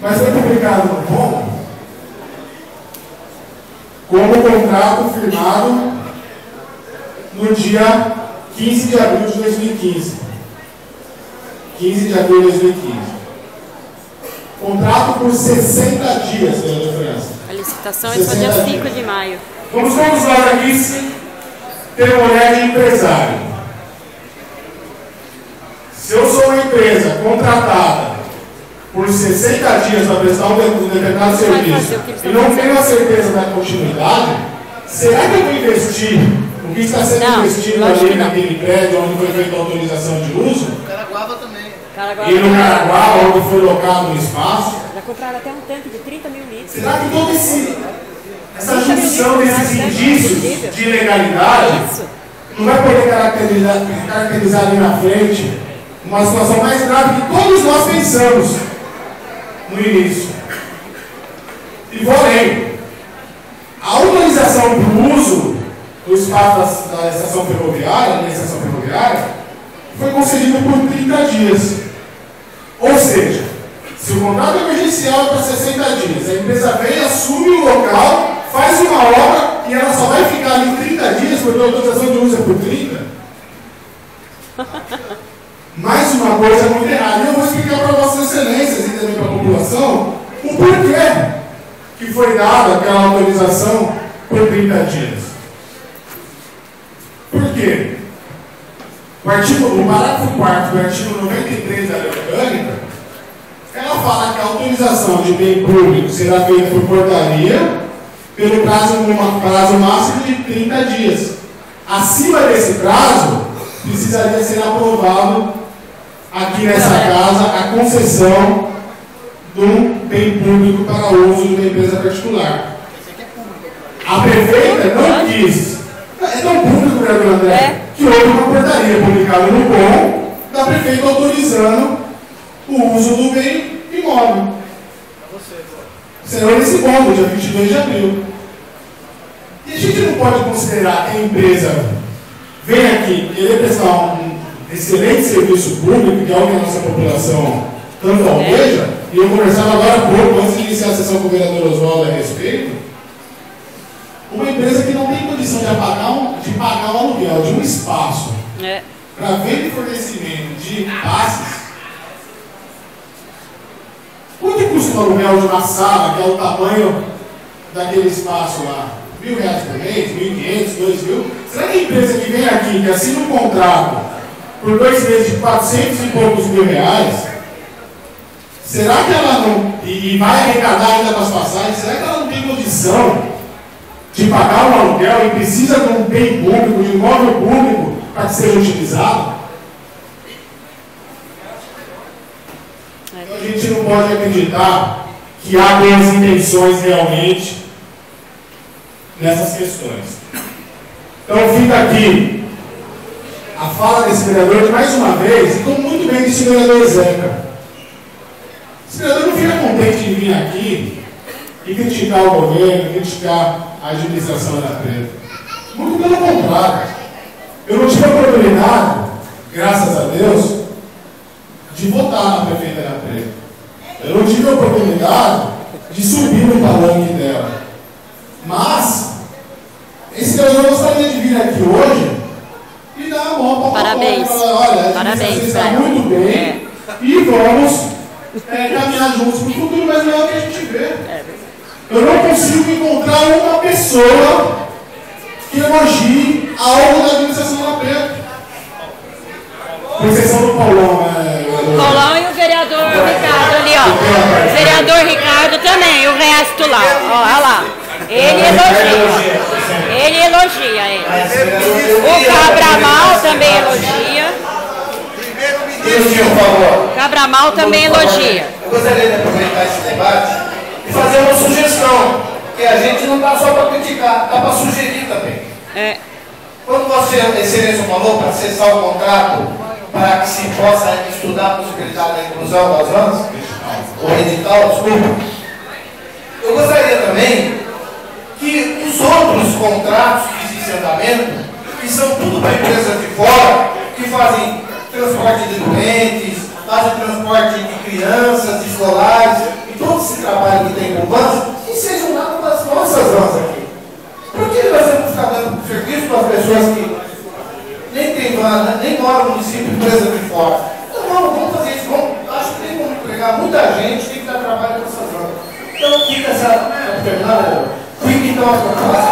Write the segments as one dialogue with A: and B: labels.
A: mas foi publicado no COM como contrato firmado no dia 15 de abril de 2015. 15 de abril de 2015. Contrato por 60 dias, pela França.
B: A licitação é só dia 5 de maio.
A: Vamos todos nós aqui ter uma olhar de empresário. Se eu sou uma empresa contratada por 60 dias para prestar um determinado serviço e não tenho a certeza da continuidade, será que eu vou investir o que está sendo investido ali naquele prédio onde foi feita a autorização de uso?
C: Caraguá também.
A: E no Caraguá, onde foi locado um espaço?
B: Já compraram até um tanque de 30 mil litros.
A: Será que toda essa junção desses indícios de ilegalidade não vai poder caracterizar ali na frente uma situação mais grave que todos nós pensamos no início? E vou além. A autorização para o uso do espaço da estação ferroviária, foi concedida por 30 dias. Ou seja, se o contrato emergencial é para 60 dias, a empresa vem, assume o local, faz uma obra e ela só vai ficar ali 30 dias porque a autorização de uso é por 30? Mais uma coisa muito errada. E eu vou explicar para Vossas Excelências e também para a população o porquê que foi dada aquela autorização por 30 dias. Por quê? O parágrafo 4º do artigo 93 da Lei Orgânica, ela fala que a autorização de bem público será feita por portaria pelo prazo máximo de 30 dias. Acima desse prazo, precisaria ser aprovado aqui nessa casa a concessão de um bem público para uso de uma empresa particular. A prefeita não quis. É tão público, vereador André, que houve uma portaria publicada no COM da prefeita autorizando o uso do bem imóvel. Será nesse bom, dia 22 de abril. E a gente não pode considerar que a empresa vem aqui querer prestar um excelente serviço público, que é o que a nossa população tanto almeja, e eu conversava agora há pouco, antes de iniciar a sessão com o vereador Oswaldo a respeito, uma empresa que não tem condição de pagar o aluguel de um espaço para venda e fornecimento de passes. Quanto custa o aluguel de uma sala, que é o tamanho daquele espaço lá? R$1.000 por mês, R$1.500, R$2.000? Será que a empresa que vem aqui, que assina um contrato por 2 meses de 400 e poucos mil reais, será que ela não, e vai arrecadar ainda com as passagens, será que ela não tem condição de pagar um aluguel e precisa de um bem público, de um imóvel público para que seja utilizado? Então a gente não pode acreditar que há boas intenções realmente nessas questões. Então fica aqui a fala desse vereador de mais uma vez, e como muito bem disse o vereador Zeca. Esse vereador não fica contente de vir aqui e criticar o governo, criticar a administração da prefeitura. Muito pelo contrário. Eu não tive a oportunidade, graças a Deus, de votar na prefeita da prefeitura. Eu não tive a oportunidade de subir no palanque dela. Mas, esse vereador gostaria de vir aqui hoje e dar uma mão para
B: parabéns.
A: Falar, olha,
B: Parabéns,
A: está muito bem e vamos caminhar juntos para o futuro, mas não é o que a gente vê. Eu não consigo encontrar uma pessoa que elogie algo da administração da prefeitura. Com exceção do Paulão, né?
B: O Paulão e o vereador Ricardo ali, ó. O vereador Ricardo também, o resto lá. Ó, olha lá. Ele elogia ele. O Cabramal também elogia. O Cabramal também elogia.
C: Eu gostaria de aproveitar esse debate e fazer uma sugestão, que a gente não está só para criticar, dá para sugerir também. Quando Vossa Excelência falou para cessar o contrato, para que se possa estudar a possibilidade da inclusão das vans, o edital, desculpa, eu gostaria também que os outros contratos que existem em andamento, que são tudo para empresas de fora, que fazem transporte de doentes, fazem transporte de crianças, de escolares, e todos trabalho que tem com vans e sejam lá com as nossas vans aqui. Por que nós temos que ficar dando serviço para as pessoas que nem tem van, nem moram no município, empresa de fora? Então vamos fazer isso. Acho que tem como empregar muita gente, tem que dar trabalho com essas vans. Então fica essa Fernanda, fica então a proposta.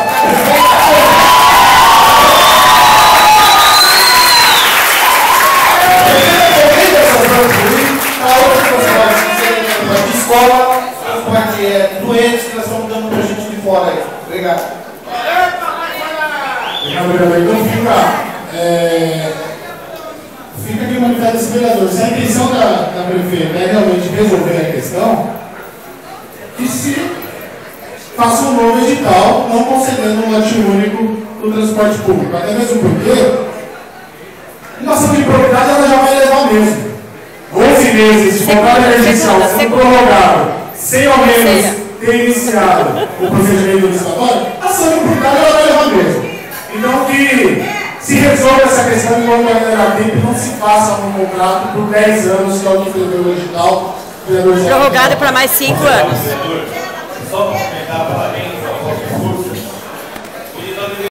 C: De escola, transporte doentes que nós estamos dando para a gente de fora aí. Obrigado.
A: Então fica aqui uma unidade desse vereador. Se a intenção da prefeita é realmente resolver a questão, que se faça um novo edital, não concedendo um lote único no transporte público. Até mesmo porque uma ação de improbidade ela já vai levar mesmo. 11 meses de contrato emergencial sendo prorrogado, sem ao menos ter iniciado o procedimento licitatório, a ação de improbidade ela vai levar mesmo. Então que se resolva essa questão enquanto ainda dá tempo e não se faça um contrato por 10 anos, que é o que foi o edital.
B: Prorrogado para mais 5 anos.
D: Só para comentar,